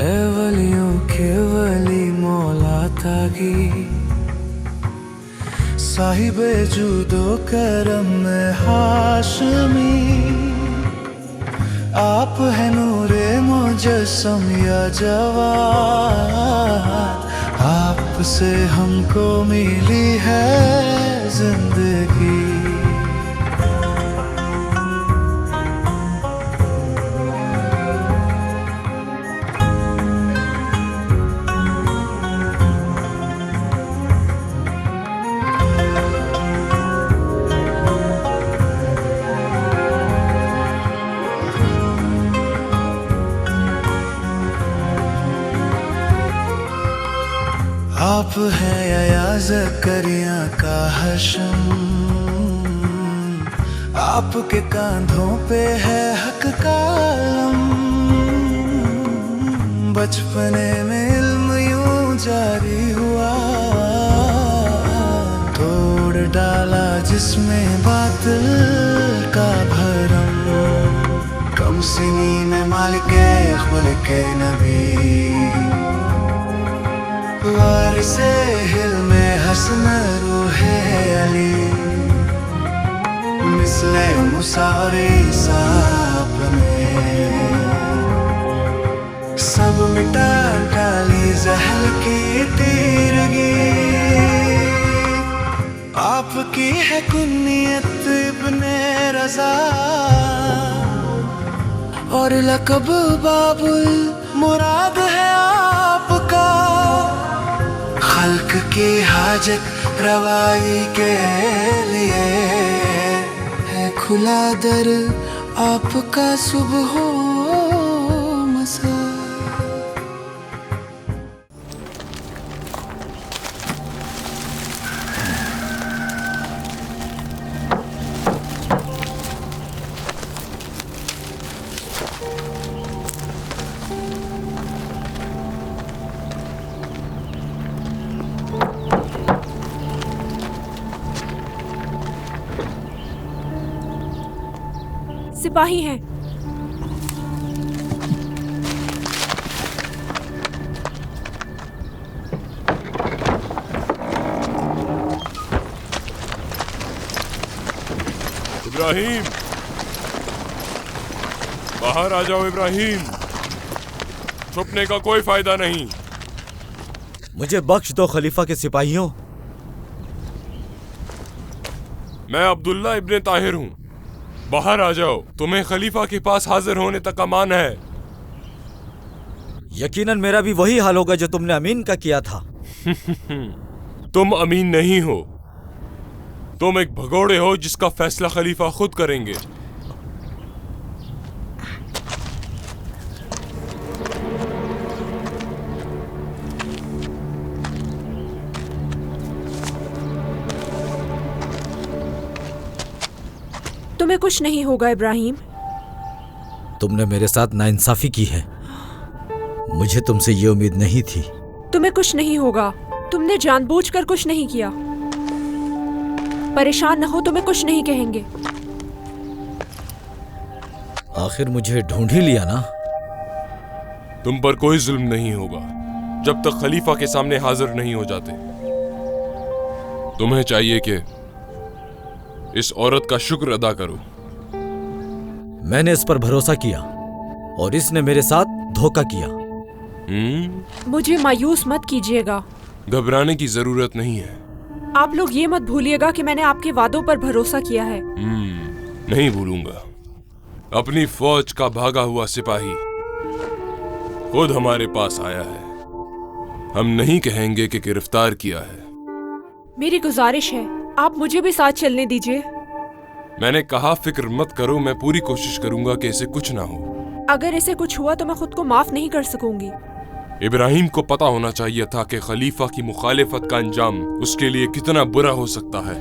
اے ولیوں کے ولی مولا تاغی، صاحب جود و کرم ہاشمی، آپ ہے نور مجسم یا جواد، آپ سے ہم کو ملی ہے زندگی۔ آپ ہیں یا زکریا کا حشم، آپ کے کاندھوں پہ ہے حق کا علم، بچپنے میں علم یوں جاری ہوا، توڑ ڈالا جس میں باطل کا بھرم، کم سنی میں مالک خلق نبی، وارث حلم حسن روح علی، مثل موسیٰ عیسیٰ اپنے، سب مٹا ڈالی زحل کی تیرگی، آپ کی ہے کنیت ابن رضا، اور لقب باب المراد ہے آپ کا، خلق کی حاجت روائی کے لیے ہے کھلا در آپ کا صبح و مساء۔ سپاہی ہیں۔ ابراہیم، باہر آ جاؤ ابراہیم، چھپنے کا کوئی فائدہ نہیں۔ مجھے بخش دو خلیفہ کے سپاہیوں۔ میں عبداللہ ابن طاہر ہوں، باہر آ جاؤ، تمہیں خلیفہ کے پاس حاضر ہونے تک امان ہے۔ یقیناً میرا بھی وہی حال ہوگا جو تم نے امین کا کیا تھا۔ تم امین نہیں ہو، تم ایک بھگوڑے ہو جس کا فیصلہ خلیفہ خود کریں گے۔ تمہیں کچھ نہیں ہوگا ابراہیم۔ تم نے میرے ساتھ ناانصافی کی ہے، مجھے تم سے یہ امید نہیں تھی۔ تمہیں کچھ نہیں ہوگا، تم نے جان بوجھ کر کچھ نہیں کیا۔ پریشان نہ ہو، تمہیں کچھ نہیں کہیں گے۔ آخر مجھے ڈھونڈ ہی لیا نا۔ تم پر کوئی ظلم نہیں ہوگا جب تک خلیفہ کے سامنے حاضر نہیں ہو جاتے۔ تمہیں چاہیے کہ اس عورت کا شکر ادا کرو۔ میں نے اس پر بھروسہ کیا اور اس نے میرے ساتھ دھوکہ کیا۔ مجھے مایوس مت کیجیے گا۔ گھبرانے کی ضرورت نہیں ہے۔ آپ لوگ یہ مت بھولیے گا کہ میں نے آپ کے وعدوں پر بھروسہ کیا ہے۔ نہیں بھولوں گا۔ اپنی فوج کا بھاگا ہوا سپاہی خود ہمارے پاس آیا ہے، ہم نہیں کہیں گے کہ گرفتار کیا ہے۔ میری گزارش ہے، آپ مجھے بھی ساتھ چلنے دیجیے۔ میں نے کہا فکر مت کرو، میں پوری کوشش کروں گا کہ اسے کچھ نہ ہو۔ اگر اسے کچھ ہوا تو میں خود کو معاف نہیں کر سکوں گی۔ ابراہیم کو پتا ہونا چاہیے تھا کہ خلیفہ کی مخالفت کا انجام اس کے لیے کتنا برا ہو سکتا ہے۔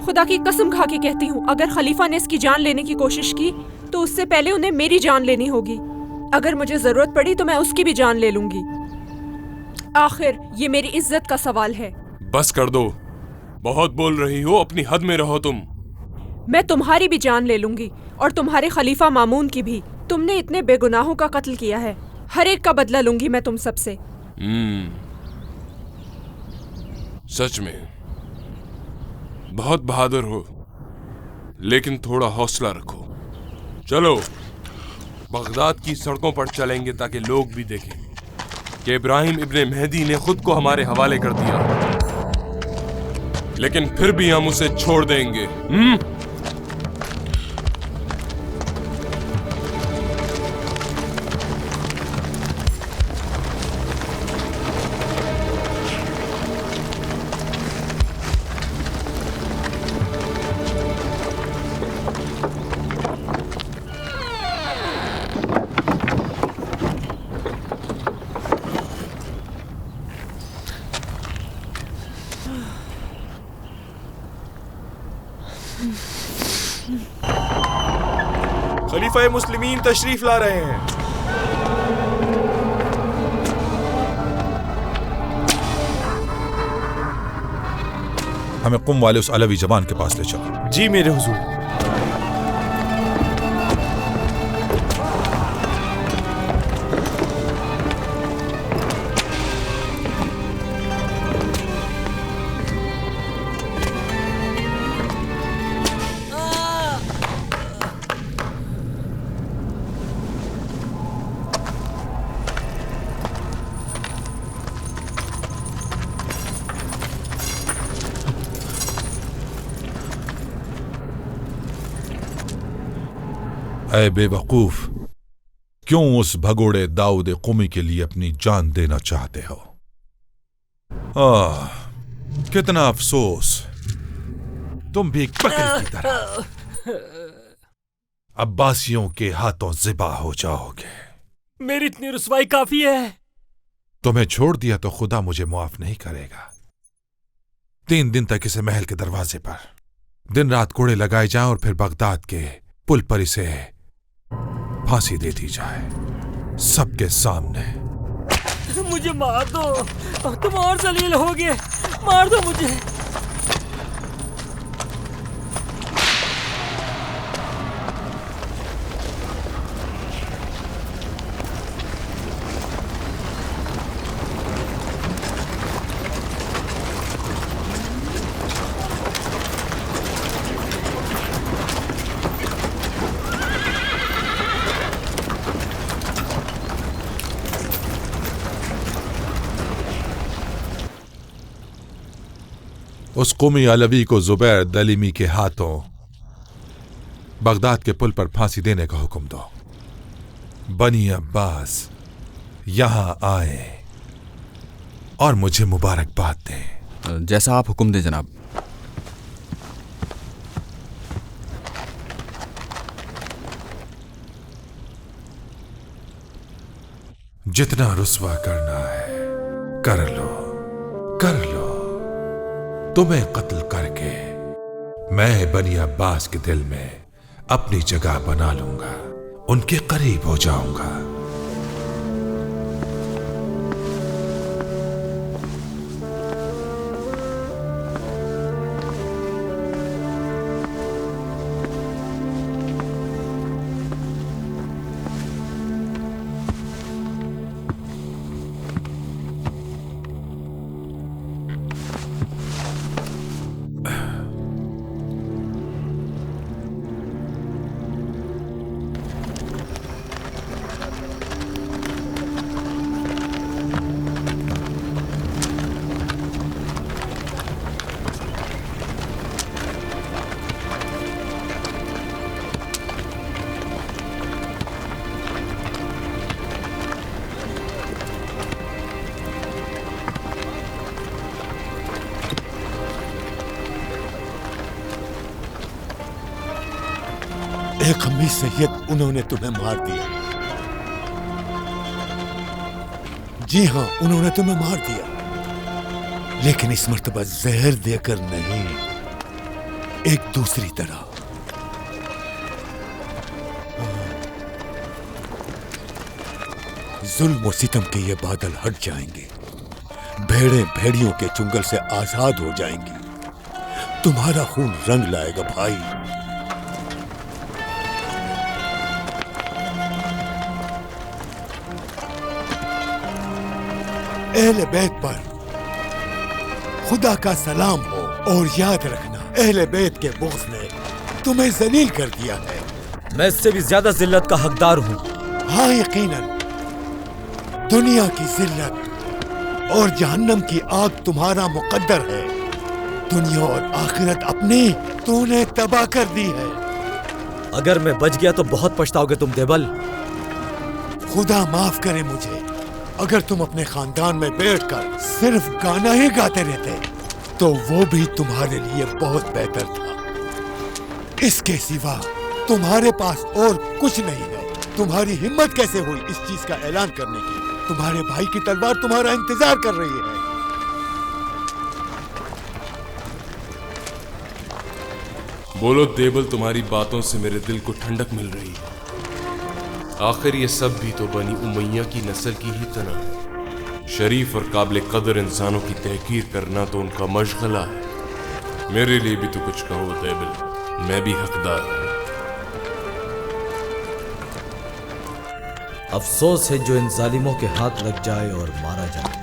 خدا کی قسم کھا کے کہتی ہوں، اگر خلیفہ نے اس کی جان لینے کی کوشش کی تو اس سے پہلے انہیں میری جان لینی ہوگی۔ اگر مجھے ضرورت پڑی تو میں اس کی بھی جان لے لوں گی۔ آخر یہ میری عزت کا سوال ہے۔ بس کر دو، بہت بول رہی ہو، اپنی حد میں رہو تم۔ میں تمہاری بھی جان لے لوں گی اور تمہارے خلیفہ مامون کی بھی۔ تم نے اتنے بے گناہوں کا قتل کیا ہے، ہر ایک کا بدلہ لوں گی میں تم سب سے. سچ میں بہت بہادر ہو، لیکن تھوڑا حوصلہ رکھو. چلو بغداد کی سڑکوں پر چلیں گے تاکہ لوگ بھی دیکھیں کہ ابراہیم ابن مہدی نے خود کو ہمارے حوالے کر دیا، لیکن پھر بھی ہم اسے چھوڑ دیں گے. خلیفہ مسلمین تشریف لا رہے ہیں. ہمیں قم والے اس علوی جوان کے پاس لے چلو. جی میرے حضور. اے بے وقوف، کیوں اس بھگوڑے داؤد قمی کے لیے اپنی جان دینا چاہتے ہو؟ کتنا افسوس، تم بھی ایک بکری کی طرح عباسیوں کے ہاتھوں ذبح ہو جاؤ گے. میری اتنی رسوائی کافی ہے. تمہیں چھوڑ دیا تو خدا مجھے معاف نہیں کرے گا. 3 دن تک اسے محل کے دروازے پر دن رات کوڑے لگائے جائیں اور پھر بغداد کے پل پر اسے پھانسی دے دی جائے سب کے سامنے. مجھے مار دو، تم اور ذلیل ہو گئے. مار دو مجھے. اس قومی علوی کو زبیر دلیمی کے ہاتھوں بغداد کے پل پر پھانسی دینے کا حکم دو. بنی عباس یہاں آئیں اور مجھے مبارکباد دیں. جیسا آپ حکم دیں جناب. جتنا رسوا کرنا ہے کر لو، کر لو. تمہیں قتل کر کے میں بنی عباس کے دل میں اپنی جگہ بنا لوں گا، ان کے قریب ہو جاؤں گا. اے قمی سید، انہوں نے تمہیں مار دیا. جی ہاں، انہوں نے تمہیں مار دیا، لیکن اس مرتبہ زہر دے کر نہیں، ایک دوسری طرح. ظلم و ستم کے یہ بادل ہٹ جائیں گے، بھیڑیں بھیڑیوں کے چنگل سے آزاد ہو جائیں گی. تمہارا خون رنگ لائے گا بھائی. اہل بیت پر خدا کا سلام ہو، اور یاد رکھنا اہل بیت کے بغض نے تمہیں ذلیل کر دیا ہے۔ میں اس سے بھی زیادہ ذلت کا حقدار ہوں۔ ہاں یقیناً دنیا کی ذلت اور جہنم کی آگ تمہارا مقدر ہے۔ دنیا اور آخرت اپنی تو نے تباہ کر دی ہے۔ اگر میں بچ گیا تو بہت پچھتاؤ گے تم دیبل۔ خدا معاف کرے مجھے، اگر تم اپنے خاندان میں بیٹھ کر صرف گانا ہی گاتے رہتے تو وہ بھی تمہارے لیے بہت بہتر تھا۔ اس کے سوا تمہارے پاس اور کچھ نہیں ہے۔ تمہاری ہمت کیسے ہوئی اس چیز کا اعلان کرنے کی؟ تمہارے بھائی کی تلوار تمہارا انتظار کر رہی ہے۔ بولو دیبل، تمہاری باتوں سے میرے دل کو ٹھنڈک مل رہی ہے۔ آخر یہ سب بھی تو بنی امیہ کی نسل کی ہی طرح ہے۔ شریف اور قابل قدر انسانوں کی تحقیر کرنا تو ان کا مشغلہ ہے۔ میرے لیے بھی تو کچھ کہو دیبل، میں بھی حقدار ہوں۔ افسوس ہے جو ان ظالموں کے ہاتھ لگ جائے اور مارا جائے۔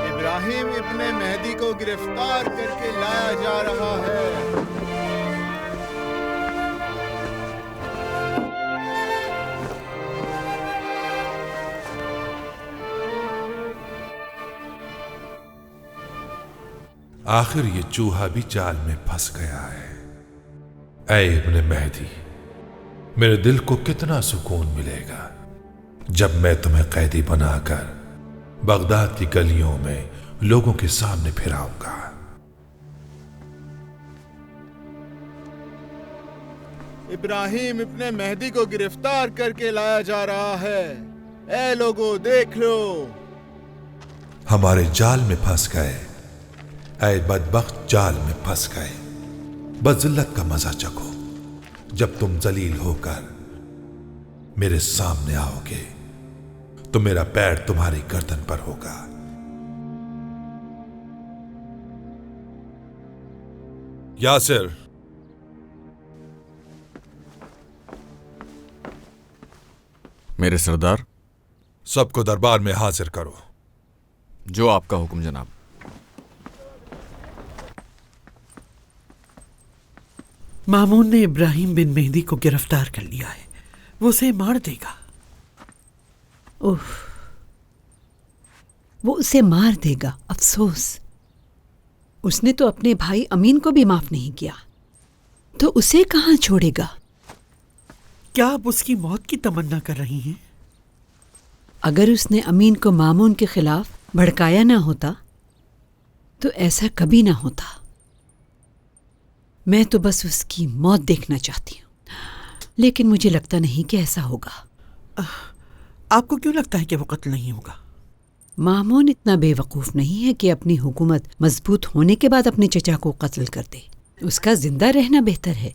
ابراہیم ابن مہدی کو گرفتار کر کے لایا جا رہا ہے۔ آخر یہ چوہا بھی جال میں پھنس گیا ہے۔ اے ابن مہدی، میرے دل کو کتنا سکون ملے گا جب میں تمہیں قیدی بنا کر بغداد کی گلیوں میں لوگوں کے سامنے پھراؤں گا۔ ابراہیم ابن مہدی کو گرفتار کر کے لایا جا رہا ہے۔ اے لوگو دیکھ لو۔ ہمارے جال میں پھنس گئے، اے بدبخت جال میں پھنس گئے۔ بس ذلت کا مزہ چکھو جب تم ذلیل ہو کر میرے سامنے آؤ گے تو میرا پیر تمہاری گردن پر ہوگا۔ یاسر، میرے سردار، سب کو دربار میں حاضر کرو۔ جو آپ کا حکم جناب۔ مامون نے ابراہیم بن مہدی کو گرفتار کر لیا ہے، وہ اسے مار دے گا۔ وہ اسے مار دے گا؟ افسوس، اس نے تو اپنے بھائی امین کو بھی معاف نہیں کیا، تو اسے کہاں چھوڑے گا؟ کیا آپ اس کی موت کی تمنا کر رہی ہیں؟ اگر اس نے امین کو مامون کے خلاف بھڑکایا نہ ہوتا تو ایسا کبھی نہ ہوتا۔ میں تو بس اس کی موت دیکھنا چاہتی ہوں، لیکن مجھے لگتا نہیں کہ ایسا ہوگا۔ آپ کو کیوں لگتا ہے کہ وہ قتل نہیں ہوگا؟ مامون اتنا بے وقوف نہیں ہے کہ اپنی حکومت مضبوط ہونے کے بعد اپنے چچا کو قتل کر دے۔ اس کا زندہ رہنا بہتر ہے۔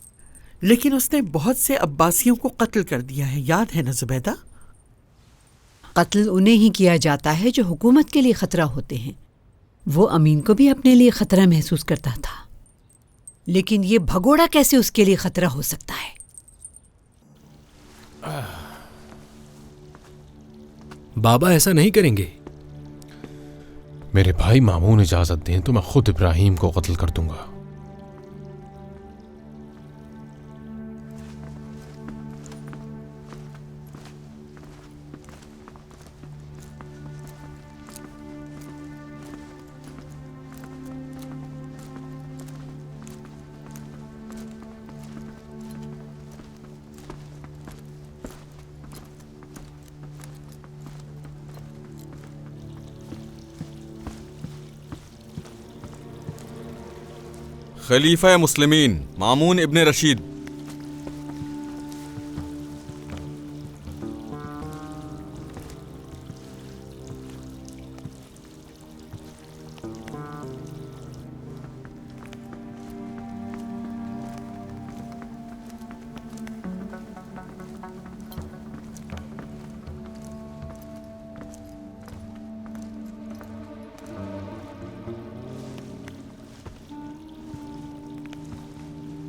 لیکن اس نے بہت سے عباسیوں کو قتل کر دیا ہے، یاد ہے نا زبیدہ؟ قتل انہیں ہی کیا جاتا ہے جو حکومت کے لیے خطرہ ہوتے ہیں۔ وہ امین کو بھی اپنے لیے خطرہ محسوس کرتا تھا، لیکن یہ بھگوڑا کیسے اس کے لیے خطرہ ہو سکتا ہے؟ بابا ایسا نہیں کریں گے۔ میرے بھائی مامون اجازت دیں تو میں خود ابراہیم کو قتل کر دوں گا۔ خلیفہ مسلمین مامون ابن رشید،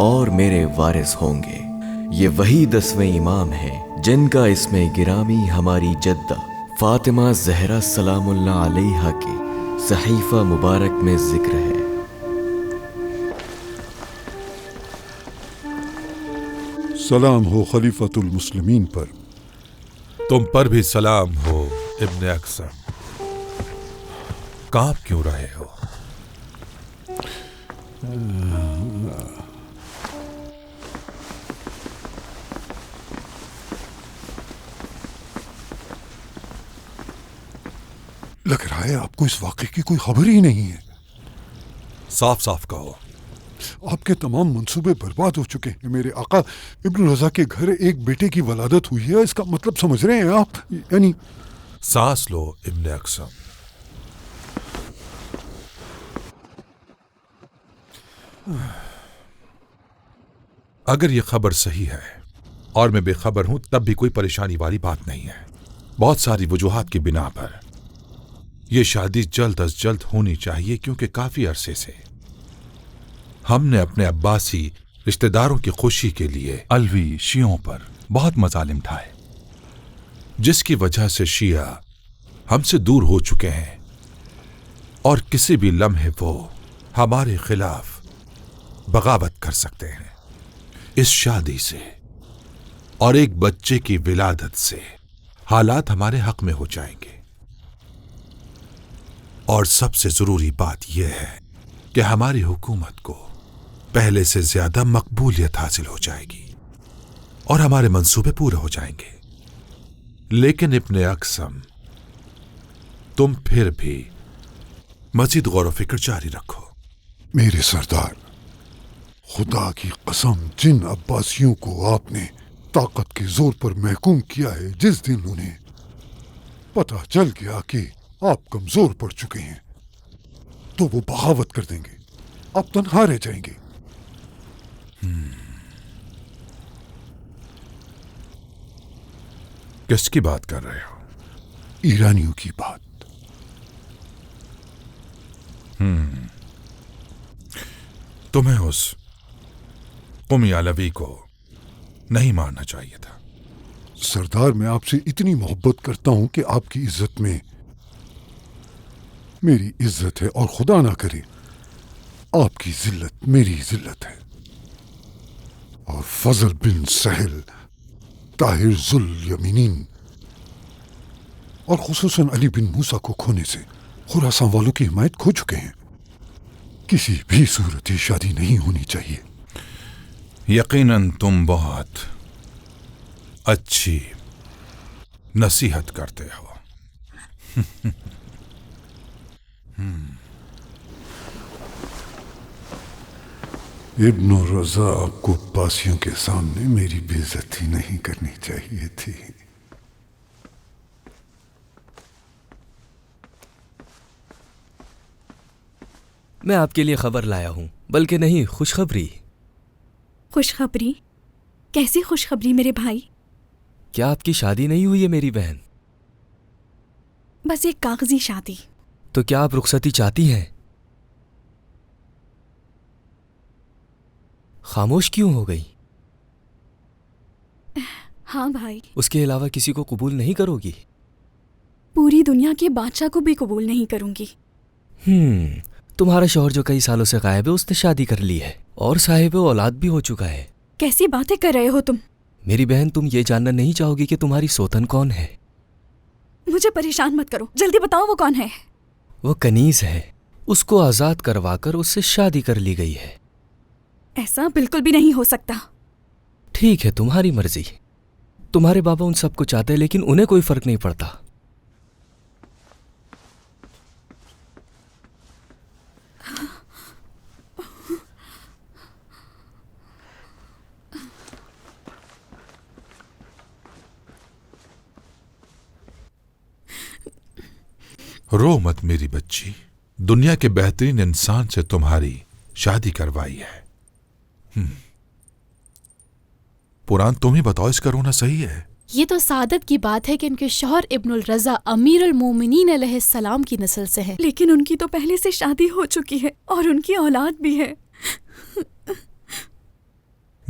اور میرے وارث ہوں گے۔ یہ وہی 10ویں امام ہیں جن کا اسم گرامی ہماری جدہ فاطمہ زہرا سلام اللہ علیہا کے صحیفہ مبارک میں ذکر ہے۔ سلام ہو خلیفۃ المسلمین پر۔ تم پر بھی سلام ہو ابن اقسم۔ کانپ کیوں رہے ہو؟ لگ رہا ہے آپ کو اس واقعے کی کوئی خبر ہی نہیں ہے۔ صاف صاف کہو۔ آپ کے تمام منصوبے برباد ہو چکے ہیں۔ میرے آقا ابن رضا کے گھر ایک بیٹے کی ولادت ہوئی ہے، اس کا مطلب سمجھ رہے ہیں آپ؟ یعنی سانس لو ابن اقسم۔ اگر یہ خبر صحیح ہے اور میں بے خبر ہوں تب بھی کوئی پریشانی والی بات نہیں ہے۔ بہت ساری وجوہات کی بنا پر یہ شادی جلد از جلد ہونی چاہیے، کیونکہ کافی عرصے سے ہم نے اپنے عباسی رشتہ داروں کی خوشی کے لیے علوی شیعوں پر بہت مظالم ڈھائے، جس کی وجہ سے شیعہ ہم سے دور ہو چکے ہیں اور کسی بھی لمحے وہ ہمارے خلاف بغاوت کر سکتے ہیں۔ اس شادی سے اور ایک بچے کی ولادت سے حالات ہمارے حق میں ہو جائیں گے، اور سب سے ضروری بات یہ ہے کہ ہماری حکومت کو پہلے سے زیادہ مقبولیت حاصل ہو جائے گی اور ہمارے منصوبے پورے ہو جائیں گے۔ لیکن ابن اقسم، تم پھر بھی مزید غور و فکر جاری رکھو۔ میرے سردار، خدا کی قسم، جن عباسیوں کو آپ نے طاقت کے زور پر محکوم کیا ہے، جس دن انہیں پتہ چل گیا کہ آپ کمزور پڑ چکے ہیں تو وہ بغاوت کر دیں گے، آپ تنہا رہ جائیں گے۔ کس کی بات کر رہے ہو؟ ایرانیوں کی بات۔ تمہیں اس قمی علوی کو نہیں مارنا چاہیے تھا۔ سردار، میں آپ سے اتنی محبت کرتا ہوں کہ آپ کی عزت میں میری عزت ہے، اور خدا نہ کرے آپ کی ذلت میری ذلت ہے۔ اور فضل بن سہل، طاہر ذو الیمینین اور خصوصاً علی بن موسیٰ کو کھونے سے خراسان والوں کی حمایت کھو چکے ہیں۔ کسی بھی صورت یہ شادی نہیں ہونی چاہیے۔ یقیناً تم بہت اچھی نصیحت کرتے ہو۔ ابن رضا کو عباسیوں کے سامنے میری بے عزتی نہیں کرنی چاہیے تھی۔ میں آپ کے لیے خبر لایا ہوں، بلکہ نہیں، خوشخبری۔ خوشخبری؟ کیسی خوشخبری میرے بھائی؟ کیا آپ کی شادی نہیں ہوئی ہے میری بہن؟ بس ایک کاغذی شادی۔ تو کیا آپ رخصتی چاہتی ہیں؟ خاموش کیوں ہو گئی؟ ہاں بھائی۔ اس کے علاوہ کسی کو قبول نہیں کرو گی؟ پوری دنیا کے بادشاہ کو بھی قبول نہیں کروں گی۔ تمہارا شوہر جو کئی سالوں سے غائب ہے، اس نے شادی کر لی ہے اور صاحب اولاد بھی ہو چکا ہے۔ کیسی باتیں کر رہے ہو تم؟ میری بہن، تم یہ جاننا نہیں چاہو گی کہ تمہاری سوتن کون ہے؟ مجھے پریشان مت کرو، جلدی بتاؤ وہ کون ہے؟ وہ کنیز ہے، اس کو آزاد کروا کر اس سے شادی کر لی گئی ہے۔ ایسا بالکل بھی نہیں ہو سکتا۔ ٹھیک ہے، تمہاری مرضی۔ تمہارے بابا ان سب کو چاہتے ہیں، لیکن انہیں کوئی فرق نہیں پڑتا۔ رو مت میری بچی، دنیا کے بہترین انسان سے تمہاری شادی کروائی ہے۔ پران تم ہی بتاؤ، اس کا رونا صحیح ہے؟ یہ تو سعادت کی بات ہے کہ ان کے شوہر ابن الرضا امیر المومنین علیہ السلام کی نسل سے ہے، لیکن ان کی تو پہلے سے شادی ہو چکی ہے اور ان کی اولاد بھی ہے۔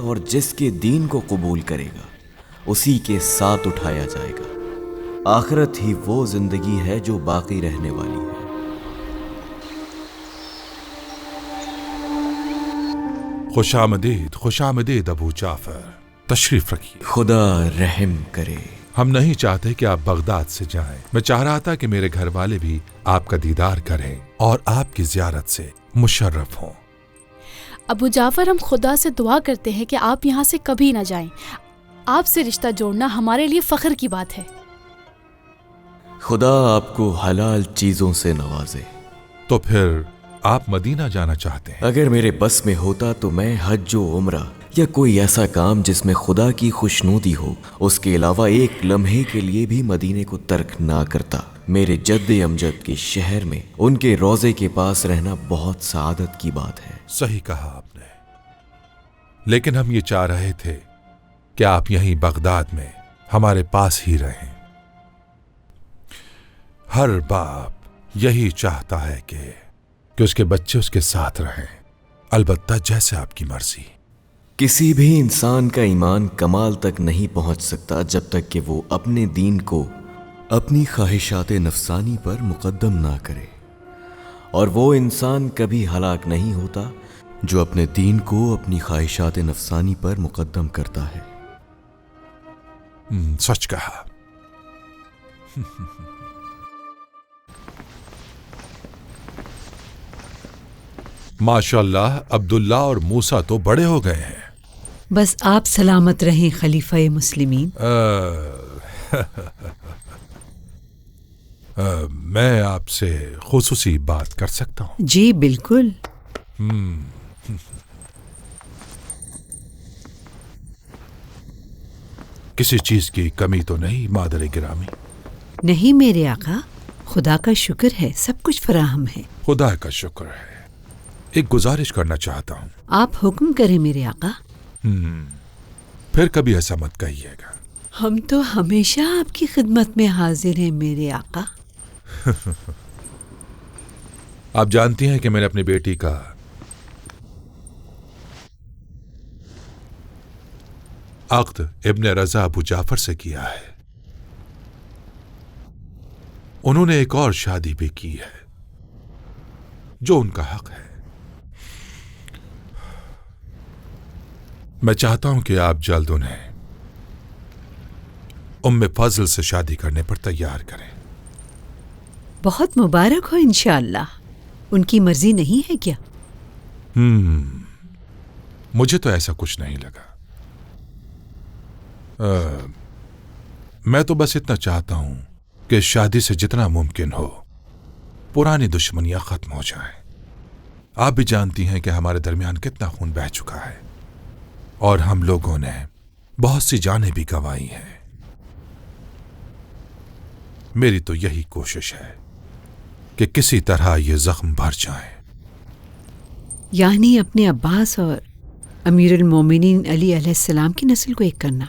اور جس کے دین کو قبول کرے گا اسی کے ساتھ اٹھایا جائے گا۔ آخرت ہی وہ زندگی ہے جو باقی رہنے والی ہے۔ خوش آمدید ابو جعفر، تشریف رکھیے۔ خدا رحم کرے۔ ہم نہیں چاہتے کہ آپ بغداد سے جائیں۔ میں چاہ رہا تھا کہ میرے گھر والے بھی آپ کا دیدار کریں اور آپ کی زیارت سے مشرف ہوں۔ ابو جعفر، ہم خدا سے دعا کرتے ہیں کہ آپ یہاں سے کبھی نہ جائیں۔ آپ سے رشتہ جوڑنا ہمارے لیے فخر کی بات ہے۔ خدا آپ کو حلال چیزوں سے نوازے۔ تو پھر آپ مدینہ جانا چاہتے ہیں؟ اگر میرے بس میں ہوتا تو میں حج و عمرہ یا کوئی ایسا کام جس میں خدا کی خوشنودی ہو، اس کے علاوہ ایک لمحے کے لیے بھی مدینے کو ترک نہ کرتا۔ میرے جد امجد کے شہر میں ان کے روضے کے پاس رہنا بہت سعادت کی بات ہے۔ صحیح کہا آپ نے، لیکن ہم یہ چاہ رہے تھے کہ آپ یہیں بغداد میں ہمارے پاس ہی رہیں۔ ہر باپ یہی چاہتا ہے کہ اس کے بچے اس کے ساتھ رہیں، البتہ جیسے آپ کی مرضی۔ کسی بھی انسان کا ایمان کمال تک نہیں پہنچ سکتا جب تک کہ وہ اپنے دین کو اپنی خواہشات نفسانی پر مقدم نہ کرے، اور وہ انسان کبھی ہلاک نہیں ہوتا جو اپنے دین کو اپنی خواہشات نفسانی پر مقدم کرتا ہے۔ سچ کہا۔ ماشاءاللہ عبداللہ اور موسیٰ تو بڑے ہو گئے ہیں۔ بس آپ سلامت رہیں خلیفہ مسلمین۔ میں آپ سے خصوصی بات کر سکتا ہوں؟ جی بالکل۔ کسی چیز کی کمی تو نہیں مادر گرامی؟ نہیں میرے آقا، خدا کا شکر ہے، سب کچھ فراہم ہے۔ خدا کا شکر ہے۔ ایک گزارش کرنا چاہتا ہوں۔ آپ حکم کریں میرے آقا۔ پھر کبھی ایسا مت کہیے گا۔ ہم تو ہمیشہ آپ کی خدمت میں حاضر ہیں میرے آقا۔ آپ جانتی ہیں کہ میں نے اپنی بیٹی کا عقد ابن رضا ابو جعفر سے کیا ہے۔ انہوں نے ایک اور شادی بھی کی ہے جو ان کا حق ہے۔ میں چاہتا ہوں کہ آپ جلد انہیں ام فضل سے شادی کرنے پر تیار کریں۔ بہت مبارک ہو انشاءاللہ۔ ان کی مرضی نہیں ہے کیا؟ مجھے تو ایسا کچھ نہیں لگا۔ میں تو بس اتنا چاہتا ہوں کہ شادی سے جتنا ممکن ہو پرانی دشمنیاں ختم ہو جائیں۔ آپ بھی جانتی ہیں کہ ہمارے درمیان کتنا خون بہہ چکا ہے اور ہم لوگوں نے بہت سی جانیں بھی گنوائی ہیں۔ میری تو یہی کوشش ہے کہ کسی طرح یہ زخم بھر جائیں۔ یعنی اپنے عباس اور امیر المومنین علی علیہ السلام کی نسل کو ایک کرنا؟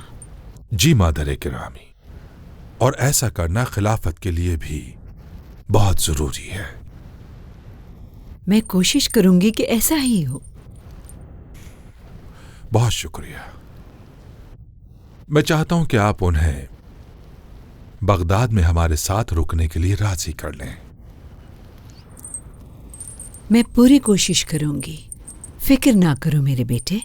جی مادر گرامی، اور ایسا کرنا خلافت کے لیے بھی بہت ضروری ہے۔ میں کوشش کروں گی کہ ایسا ہی ہو۔ بہت شکریہ۔ میں چاہتا ہوں کہ آپ انہیں بغداد میں ہمارے ساتھ رکنے کے لیے راضی کر لیں۔ میں پوری کوشش کروں گی، فکر نہ کرو میرے بیٹے۔